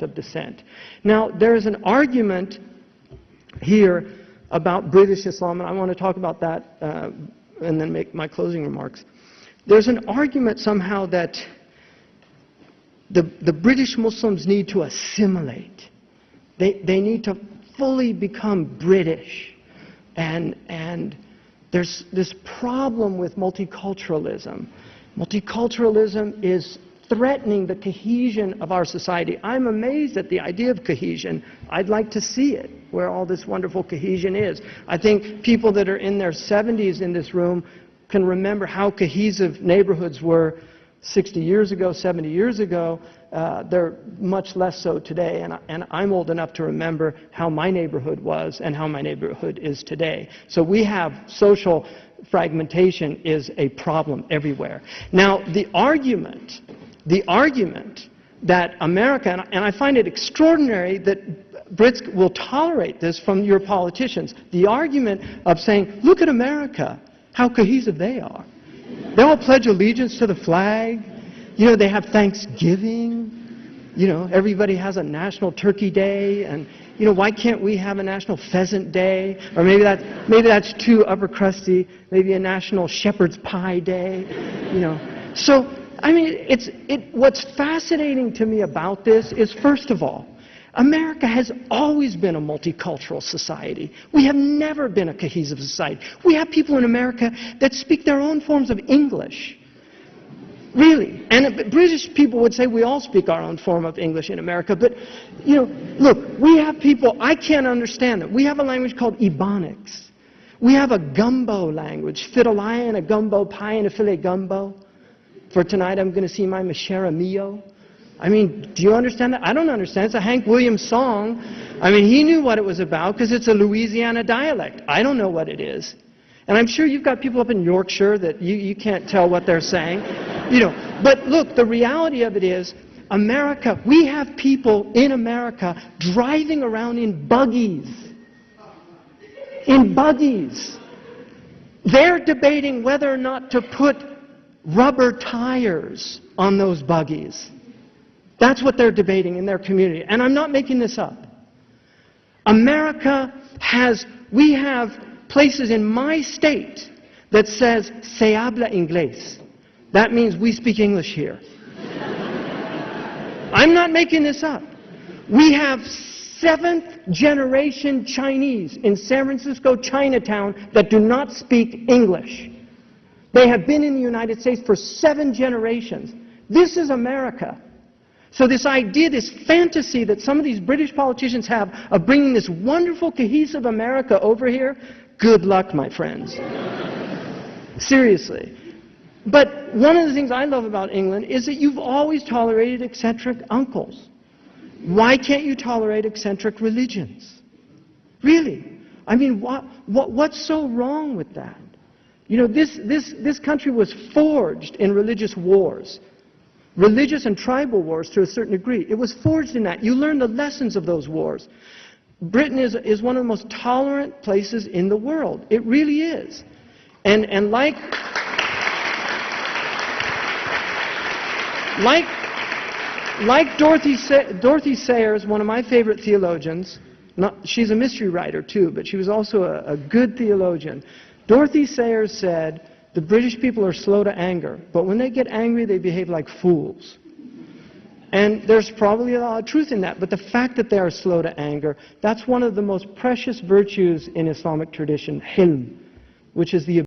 of descent. Now, there is an argument here about British Islam, and I want to talk about that and then make my closing remarks. There's an argument somehow that the British Muslims need to assimilate. They need to fully become British. And there's this problem with multiculturalism. Multiculturalism is threatening the cohesion of our society. I'm amazed at the idea of cohesion. I'd like to see it, where all this wonderful cohesion is. I think people that are in their 70s in this room can remember how cohesive neighborhoods were 60 years ago, 70 years ago. They're much less so today, and I'm old enough to remember how my neighborhood was and how my neighborhood is today. So we have social fragmentation is a problem everywhere. Now, the argument that America, and I find it extraordinary that Brits will tolerate this from your politicians, the argument of saying, look at America, how cohesive they are. They all pledge allegiance to the flag. You know, they have Thanksgiving. You know, everybody has a National Turkey Day, and you know, why can't we have a National Pheasant Day? Or maybe that's too upper crusty. Maybe a National Shepherd's Pie Day. You know, so I mean, what's fascinating to me about this is, first of all, America has always been a multicultural society. We have never been a cohesive society. We have people in America that speak their own forms of English. Really. And British people would say we all speak our own form of English in America. But, you know, look, we have people, I can't understand them. We have a language called Ebonics. We have a gumbo language, fiddle-eye and a gumbo pie and a filet gumbo. For tonight I'm going to see my Mashera Mio. I mean, do you understand that? I don't understand. It's a Hank Williams song. I mean, he knew what it was about because it's a Louisiana dialect. I don't know what it is. And I'm sure you've got people up in Yorkshire that you can't tell what they're saying. You know, but look, the reality of it is, America, we have people in America driving around in buggies. In buggies. They're debating whether or not to put rubber tires on those buggies. That's what they're debating in their community. And I'm not making this up. America we have places in my state that says, se habla inglés. That means we speak English here. I'm not making this up. We have 7th generation Chinese in San Francisco, Chinatown, that do not speak English. They have been in the United States for 7 generations. This is America. So this idea, this fantasy that some of these British politicians have of bringing this wonderful, cohesive America over here, good luck, my friends. Seriously. But one of the things I love about England is that you've always tolerated eccentric uncles. Why can't you tolerate eccentric religions? Really? I mean, what's so wrong with that? You know, this country was forged in religious wars. Religious and tribal wars to a certain degree. It was forged in that. You learn the lessons of those wars. Britain is one of the most tolerant places in the world. It really is. And like Dorothy Sayers, one of my favorite theologians, she's a mystery writer too, but she was also a good theologian. Dorothy Sayers said, the British people are slow to anger, but when they get angry, they behave like fools. And there's probably a lot of truth in that, but the fact that they are slow to anger, that's one of the most precious virtues in Islamic tradition, hilm, which is the